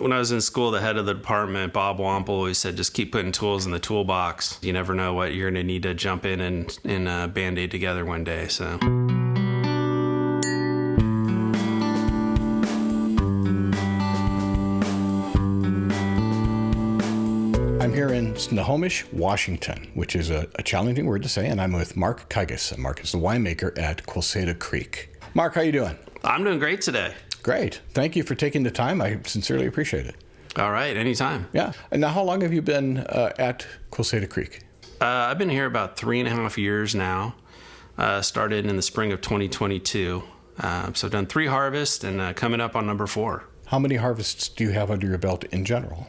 When I was in school, the head of the department, Bob Wample, always said, just keep putting tools in the toolbox. You never know what you're going to need to jump in and Band-Aid together one day. So. I'm here in Snohomish, Washington, which is a challenging word to say, and I'm with Mark Kaigas. Mark is the winemaker at Quilceda Creek. Mark, how you doing? I'm doing great today. Great. Thank you for taking the time. I sincerely appreciate it. All right, anytime. Yeah. And now, how long have you been at Quilceda Creek? I've been here about 3.5 years now. Started in the spring of 2022. So I've done 3 harvests and coming up on number 4. How many harvests do you have under your belt in general?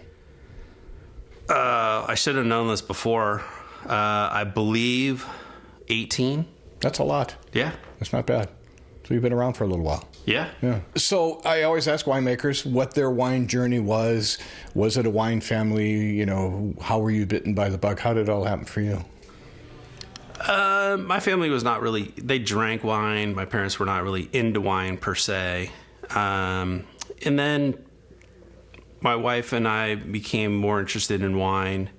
I should have known this before. I believe 18. That's a lot. Yeah. That's not bad. So you've been around for a little while. Yeah. Yeah. So I always ask winemakers what their wine journey was. Was it a wine family? You know, how were you bitten by the bug? How did it all happen for you? My family was not really, they drank wine. My parents were not really into wine per se. And then my wife and I became more interested in wine.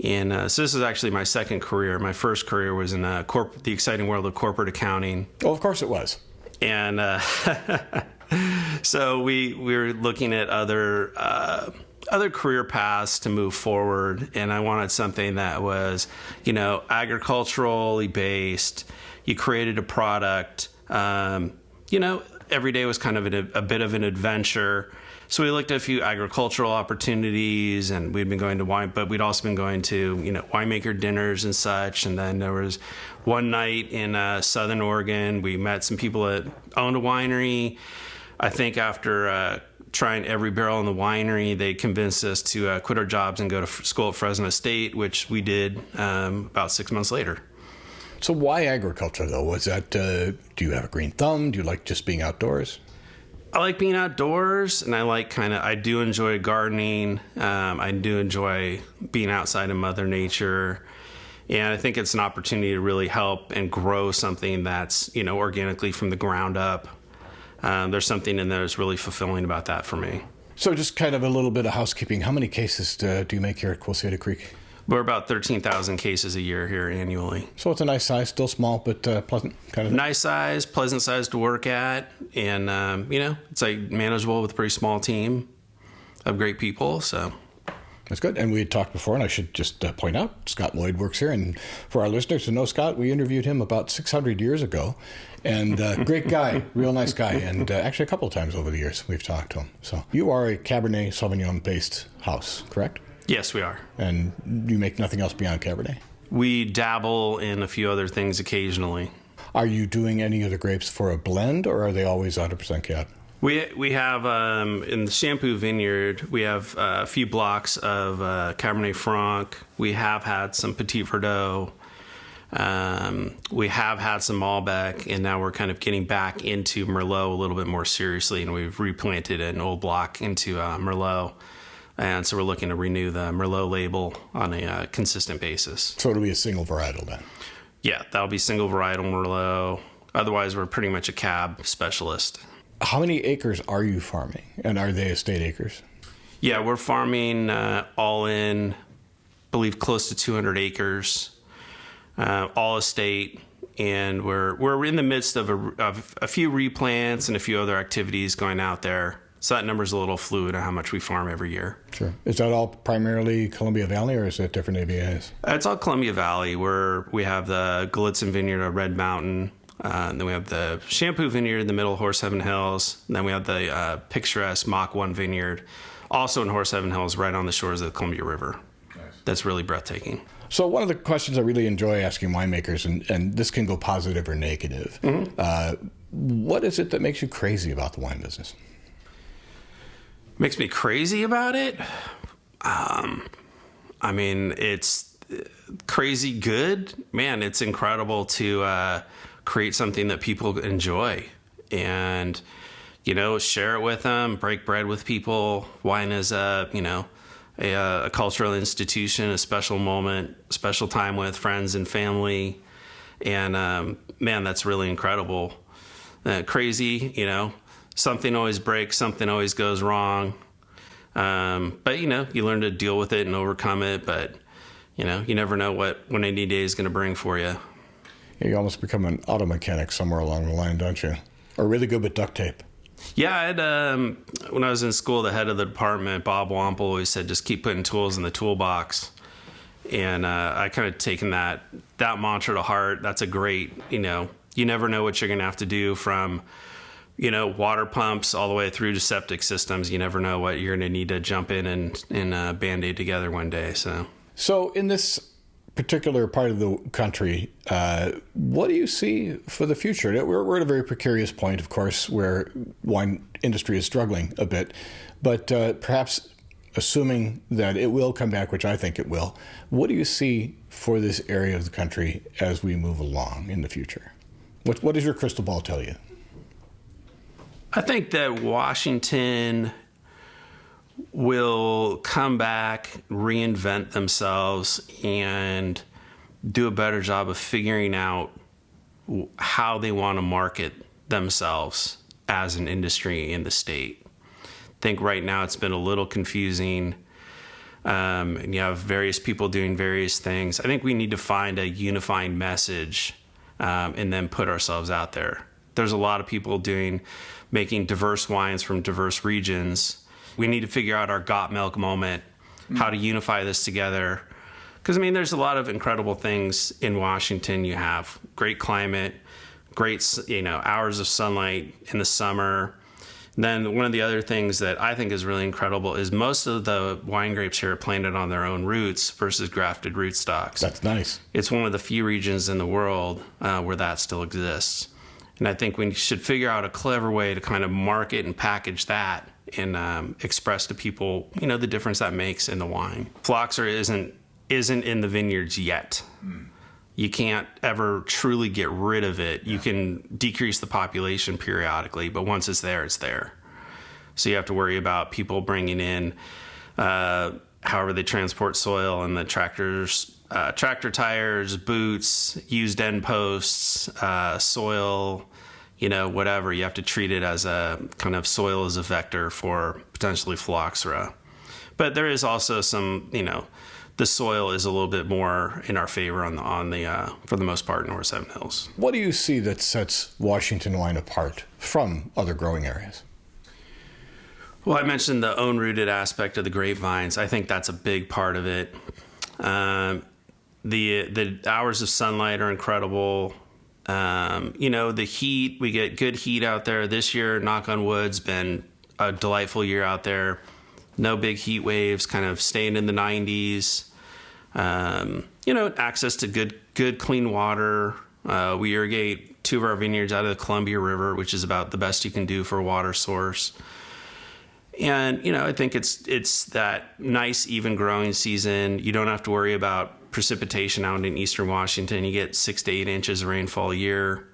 And so this is actually my second career. My first career was in the exciting world of corporate accounting. Oh, of course it was. And so we were looking at other career paths to move forward. And I wanted something that was, agriculturally based. You created a product. Every day was kind of a bit of an adventure. So we looked at a few agricultural opportunities, and we'd been going to wine, but we'd also been going to, winemaker dinners and such. And then there was one night in Southern Oregon, we met some people that owned a winery. I think after trying every barrel in the winery, they convinced us to quit our jobs and go to school at Fresno State, which we did about 6 months later. So why agriculture, though? Was that, do you have a green thumb? Do you like just being outdoors? I like being outdoors, and I do enjoy gardening. I do enjoy being outside in Mother Nature. And I think it's an opportunity to really help and grow something that's, organically from the ground up. There's something in there that's really fulfilling about that for me. So just kind of a little bit of housekeeping. How many cases do you make here at Quilceda Creek? We're about 13,000 cases a year here annually. So it's a nice size, still small, but pleasant kind of thing. Nice size, pleasant size to work at. And, it's manageable with a pretty small team of great people. So that's good. And we had talked before, and I should just point out, Scott Lloyd works here. And for our listeners who know Scott, we interviewed him about 600 years ago. And great guy, real nice guy. And actually a couple of times over the years we've talked to him. So you are a Cabernet Sauvignon-based house, correct? Yes, we are. And you make nothing else beyond Cabernet? We dabble in a few other things occasionally. Are you doing any of the grapes for a blend, or are they always 100% Cab? We have, in the Shampoo Vineyard, we have a few blocks of Cabernet Franc. We have had some Petit Verdot. We have had some Malbec, and now we're kind of getting back into Merlot a little bit more seriously, and we've replanted an old block into Merlot. And so we're looking to renew the Merlot label on a consistent basis. So it'll be a single varietal then? Yeah, that'll be single varietal Merlot. Otherwise, we're pretty much a cab specialist. How many acres are you farming? And are they estate acres? Yeah, we're farming all in, I believe, close to 200 acres, all estate. And we're in the midst of a few replants and a few other activities going out there. So that number's a little fluid on how much we farm every year. Sure. Is that all primarily Columbia Valley, or is it different AVAs? It's all Columbia Valley, where we have the Gallitzin Vineyard at Red Mountain. And then we have the Shampoo Vineyard in the middle of Horseheaven Hills. And then we have the picturesque Mach 1 Vineyard, also in Horseheaven Hills, right on the shores of the Columbia River. Nice. That's really breathtaking. So one of the questions I really enjoy asking winemakers, and this can go positive or negative, what is it that makes you crazy about the wine business? Makes me crazy about it? It's crazy good. Man, it's incredible to create something that people enjoy and, share it with them, break bread with people. Wine is a cultural institution, a special moment, special time with friends and family. And, man, that's really incredible. Crazy, something always breaks, something always goes wrong. But, you learn to deal with it and overcome it. But, you never know what any day is going to bring for you. You almost become an auto mechanic somewhere along the line, don't you? Or really good with duct tape. Yeah, I had, when I was in school, the head of the department, Bob Wampel, always said, just keep putting tools in the toolbox. And I kind of taken that mantra to heart. That's a great, you never know what you're going to have to do from, water pumps all the way through to septic systems. You never know what you're going to need to jump in and Band-Aid together one day. So in this particular part of the country, what do you see for the future? We're at a very precarious point, of course, where wine industry is struggling a bit, but perhaps assuming that it will come back, which I think it will, what do you see for this area of the country as we move along in the future? What does your crystal ball tell you? I think that Washington will come back, reinvent themselves, and do a better job of figuring out how they want to market themselves as an industry in the state. I think right now it's been a little confusing. And you have various people doing various things. I think we need to find a unifying message and then put ourselves out there. There's a lot of people making diverse wines from diverse regions. We need to figure out our got milk moment, how to unify this together. Because, there's a lot of incredible things in Washington. You have great climate, great, hours of sunlight in the summer. And then one of the other things that I think is really incredible is most of the wine grapes here are planted on their own roots versus grafted rootstocks. That's nice. It's one of the few regions in the world where that still exists. And I think we should figure out a clever way to kind of market and package that and express to people, the difference that makes in the wine. Phylloxera isn't in the vineyards yet. You can't ever truly get rid of it. You can decrease the population periodically, but once it's there, it's there. So you have to worry about people bringing in, however they transport soil, and the tractor tires, boots, used end posts, soil, whatever. You have to treat it as a kind of soil as a vector for potentially phylloxera. But there is also some, the soil is a little bit more in our favor on the for the most part, North Seven Hills. What do you see that sets Washington wine apart from other growing areas? Well, I mentioned the own-rooted aspect of the grapevines. I think that's a big part of it. The hours of sunlight are incredible. The heat, we get good heat out there. This year, knock on wood's been a delightful year out there. No big heat waves, kind of staying in the 90s. Access to good clean water. We irrigate 2 of our vineyards out of the Columbia River, which is about the best you can do for a water source. And, I think it's that nice, even growing season. You don't have to worry about precipitation out in eastern Washington. You get 6 to 8 inches of rainfall a year.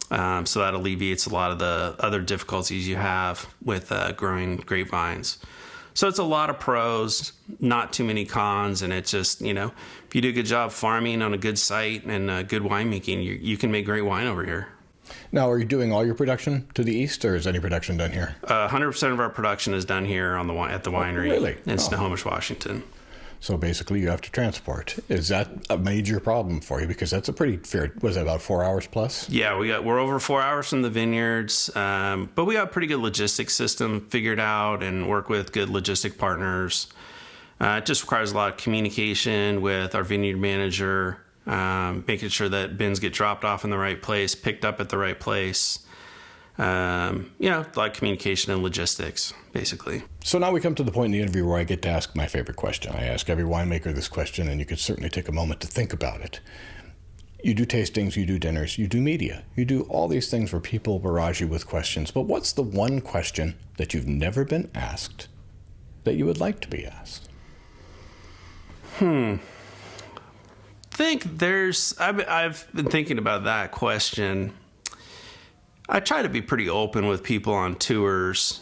So that alleviates a lot of the other difficulties you have with growing grapevines. So it's a lot of pros, not too many cons, and it's just, if you do a good job farming on a good site and good winemaking, you can make great wine over here. Now, are you doing all your production to the east, or is any production done here? 100% of our production is done here at the winery in Snohomish, Washington. So basically you have to transport. Is that a major problem for you? Because that's a pretty fair, was it about 4 hours plus? Yeah, we're over 4 hours from the vineyards, but we got a pretty good logistics system figured out and work with good logistic partners. It just requires a lot of communication with our vineyard manager, making sure that bins get dropped off in the right place, picked up at the right place. A lot of communication and logistics, basically. So now we come to the point in the interview where I get to ask my favorite question. I ask every winemaker this question, and you could certainly take a moment to think about it. You do tastings, you do dinners, you do media, you do all these things where people barrage you with questions. But what's the one question that you've never been asked that you would like to be asked? I've been thinking about that question. I try to be pretty open with people on tours,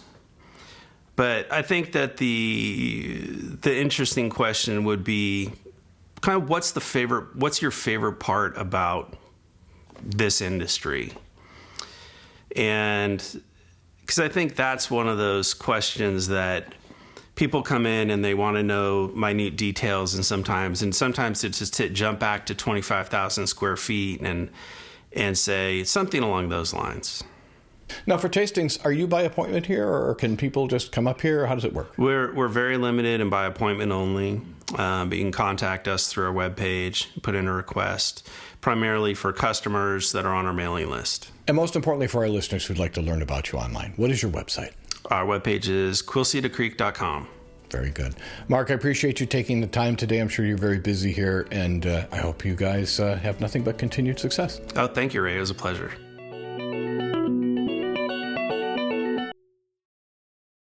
but I think that the interesting question would be kind of what's your favorite part about this industry? And because I think that's one of those questions that people come in and they want to know minute details, and sometimes it's just to jump back to 25,000 square feet and say something along those lines. Now, for tastings, are you by appointment here, or can people just come up here? How does it work? We're very limited and by appointment only. But you can contact us through our webpage, put in a request, primarily for customers that are on our mailing list. And most importantly, for our listeners who'd like to learn about you online, what is your website? Our webpage is quilcedacreek.com. Very good. Mark, I appreciate you taking the time today. I'm sure you're very busy here, and I hope you guys have nothing but continued success. Oh, thank you, Ray. It was a pleasure.